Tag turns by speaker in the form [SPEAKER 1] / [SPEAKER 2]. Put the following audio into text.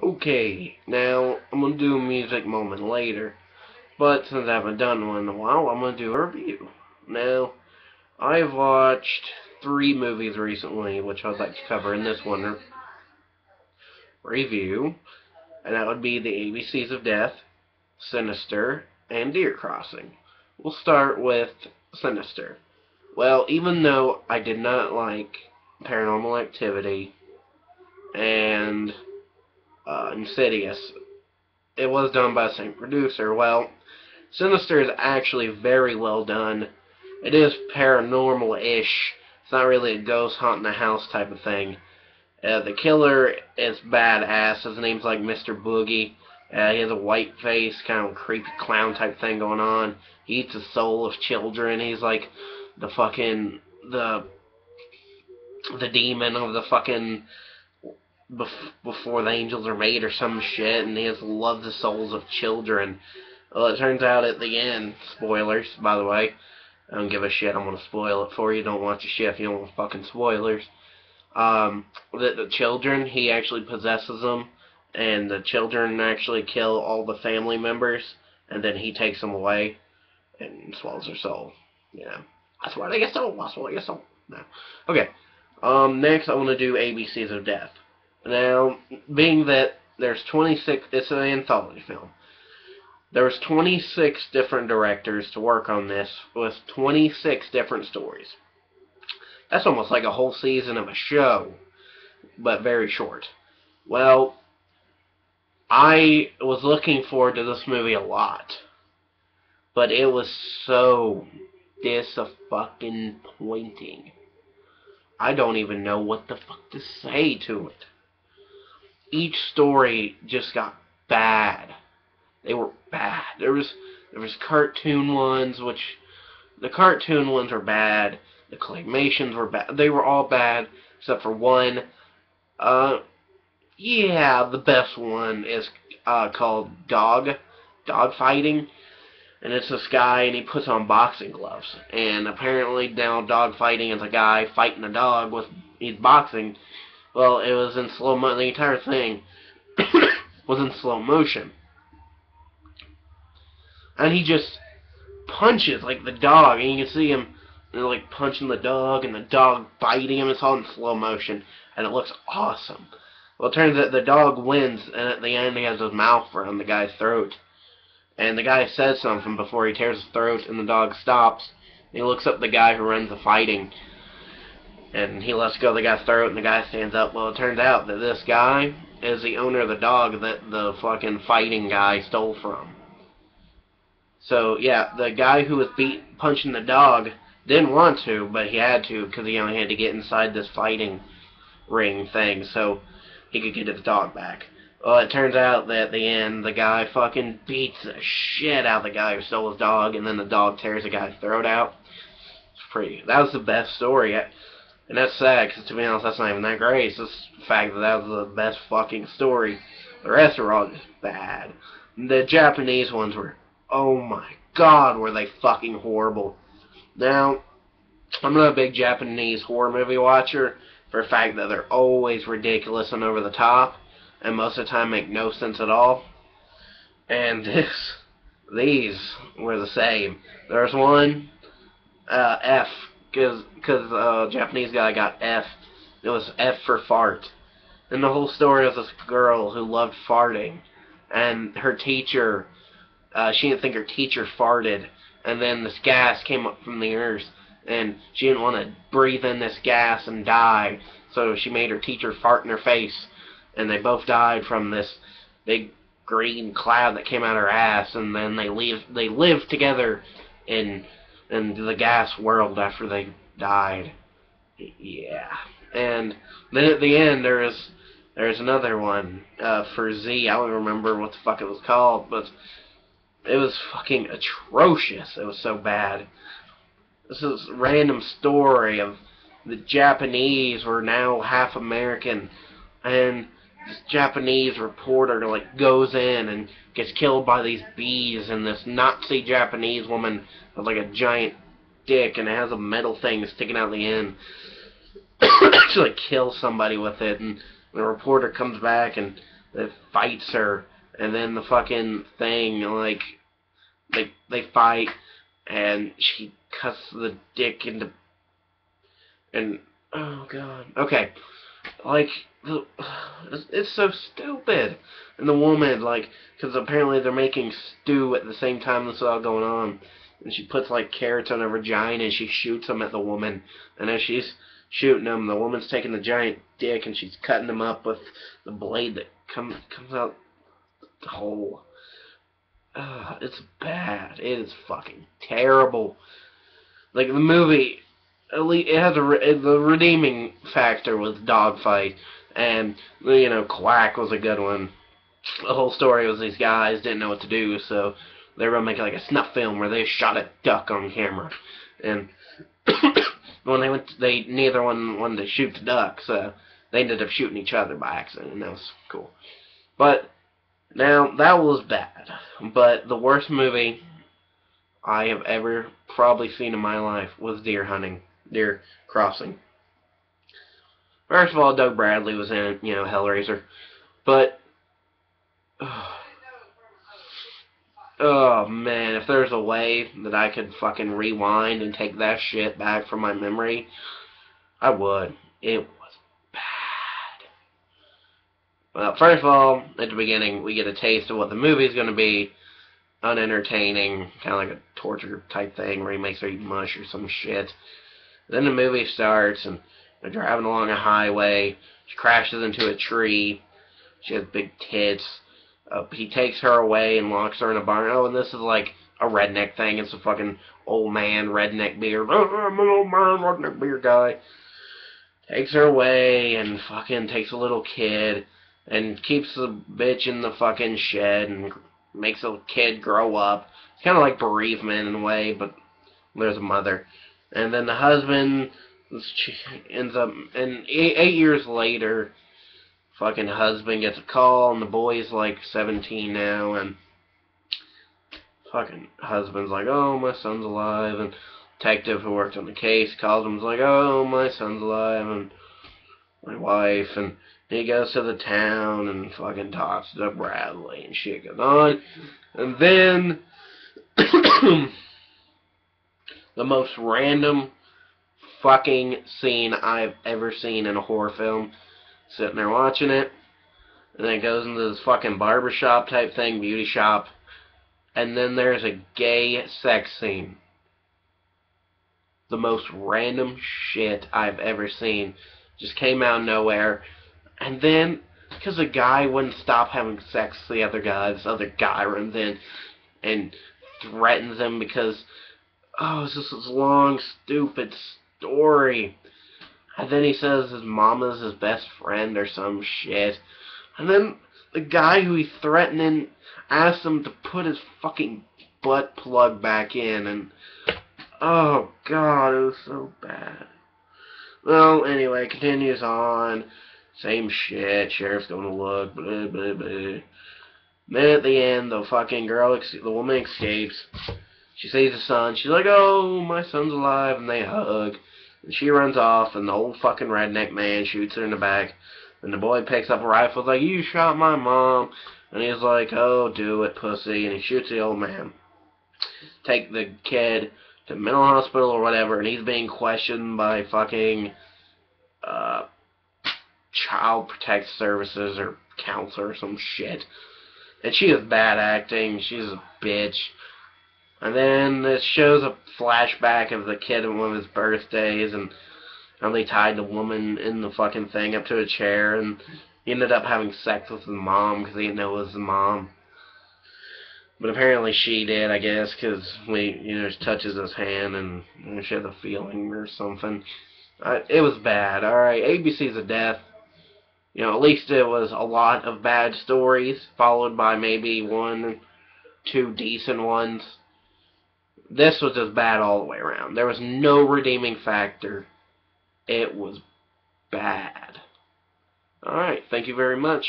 [SPEAKER 1] Okay, now I'm gonna do a music moment later, but since I haven't done one in a while, I'm gonna do a review. Now, I've watched 3 movies recently, which I'd like to cover in this one review, and that would be The ABCs of Death, Sinister, and Deer Crossing. We'll start with Sinister. Well, even though I did not like Paranormal Activity and Insidious, it was done by the same producer. Well, Sinister is actually very well done. It is paranormal-ish. It's not really a ghost haunting the house type of thing. The killer is badass. His name's like Mr. Boogie. He has a white face, kind of creepy clown type thing going on. He eats the soul of children. He's like the fucking the demon of the fucking before the angels are made or some shit, and he has loved the souls of children. Well, it turns out at the end, spoilers, by the way, I don't give a shit, I'm gonna spoil it for you, don't watch the shit if you don't want fucking spoilers. The children, he actually possesses them, and the children actually kill all the family members, and then he takes them away, and swallows their soul. Yeah. I swallow your soul, I swallow your soul. No. Okay. Next I want to do ABCs of Death. Now, being that there's 26, it's an anthology film. There was 26 different directors to work on this with 26 different stories. That's almost like a whole season of a show, but very short. Well, I was looking forward to this movie a lot, but it was so disappointing. I don't even know what the fuck to say to it. Each story just got bad. They were bad. There was cartoon ones, which the cartoon ones were bad. The claymations were bad. They were all bad except for one. Yeah, the best one is called Dog Fighting, and it's this guy and he puts on boxing gloves. And apparently now dog fighting is a guy fighting a dog with he's boxing. Well, it was in slow mo. The entire thing was in slow motion. And he just punches like the dog, and you can see him like punching the dog, and the dog biting him. It's all in slow motion, and it looks awesome. Well, it turns out the dog wins, and at the end he has his mouth around the guy's throat, and the guy says something before he tears his throat, and the dog stops. And he looks up the guy who runs the fighting, and he lets go of the guy's throat, and the guy stands up. Well, it turns out that this guy is the owner of the dog that the fucking fighting guy stole from. So, yeah, the guy who was punching the dog didn't want to, but he had to because he only had to get inside this fighting ring thing so he could get his dog back. Well, it turns out that at the end, the guy fucking beats the shit out of the guy who stole his dog, and then the dog tears the guy's throat out. That was the best story. And that's sad, because to be honest, that's not even that great. It's just the fact that that was the best fucking story. The rest were all just bad. The Japanese ones were, oh my god, were they fucking horrible. Now, I'm not a big Japanese horror movie watcher for the fact that they're always ridiculous and over the top, and most of the time make no sense at all. And these were the same. There's one, F, because a Japanese guy got F. It was F for fart. And the whole story was this girl who loved farting, and her teacher, she didn't think her teacher farted, and then this gas came up from the earth, and she didn't want to breathe in this gas and die, so she made her teacher fart in her face, and they both died from this big green cloud that came out of her ass, and then they lived together in the gas world after they died. Yeah. And then at the end there's another one for Z. I don't remember what the fuck it was called, but it was fucking atrocious. It was so bad. This is a random story of the Japanese were now half American, and this Japanese reporter like goes in and gets killed by these bees, and this Nazi Japanese woman has like a giant dick and it has a metal thing sticking out the end. She like kills somebody with it, and the reporter comes back and that fights her, and then the fucking thing, like, they fight, and she cuts the dick into, and, oh god, okay, like, it's so stupid, and the woman, like, because apparently they're making stew at the same time this is all going on, and she puts, like, carrots on her vagina, and she shoots them at the woman, and as she's shooting them, the woman's taking the giant dick, and she's cutting them up with the blade that comes out the hole. It's bad. It is fucking terrible. Like, the movie, at least it has the redeeming factor was dogfight, and, you know, Quack was a good one. The whole story was these guys didn't know what to do, so they were gonna make like a snuff film where they shot a duck on camera, and when neither one wanted to shoot the duck, so they ended up shooting each other by accident, and that was cool. But now that was bad. But the worst movie I have ever probably seen in my life was Deer Crossing. First of all, Doug Bradley was in it, you know, Hellraiser. But, oh man, if there's a way that I could fucking rewind and take that shit back from my memory, I would. It was bad. Well, first of all, at the beginning, we get a taste of what the movie's going to be. Unentertaining, kind of like a torture type thing where he makes her eat mush or some shit. Then the movie starts, and they're driving along a highway. She crashes into a tree. She has big tits. He takes her away and locks her in a barn. Oh, and this is like a redneck thing. It's a fucking old man redneck beer. I'm an old man redneck beer guy. Takes her away and fucking takes a little kid and keeps the bitch in the fucking shed and makes the kid grow up. It's kind of like bereavement in a way, but there's a mother. And then the husband ends up, and 8 years later, fucking husband gets a call, and the boy's like 17 now, and fucking husband's like, oh, my son's alive, and detective who worked on the case calls him, like, oh, my son's alive, and my wife, and he goes to the town and fucking talks to Bradley, and shit goes on, and then the most random fucking scene I've ever seen in a horror film. Sitting there watching it, and then it goes into this fucking barbershop type thing, beauty shop, and then there's a gay sex scene. The most random shit I've ever seen. Just came out of nowhere. And then, because the guy wouldn't stop having sex with the other guy, this other guy runs in and threatens him because, oh, it's just this long, stupid story. And then he says his mama's his best friend or some shit. And then the guy who he's threatening asks him to put his fucking butt plug back in. And, oh, God, it was so bad. Well, anyway, it continues on. Same shit. Sheriff's gonna look. Blah, blah, blah. Then at the end, the fucking girl, the woman escapes. She sees the son. She's like, oh, my son's alive. And they hug. And she runs off, and the old fucking redneck man shoots her in the back. And the boy picks up a rifle, like, you shot my mom. And he's like, oh, do it, pussy. And he shoots the old man. Take the kid to mental hospital or whatever, and he's being questioned by fucking Child Protective Services or counselor or some shit. And she is bad acting. She's a bitch. And then it shows a flashback of the kid on one of his birthdays, and how they tied the woman in the fucking thing up to a chair, and he ended up having sex with his mom because he didn't know it was his mom. But apparently she did, I guess, because she touches his hand, and she has a feeling or something. It was bad. Alright, ABC's a death. At least it was a lot of bad stories, followed by maybe 1 or 2 decent ones. This was just bad all the way around. There was no redeeming factor. It was bad. Alright, thank you very much.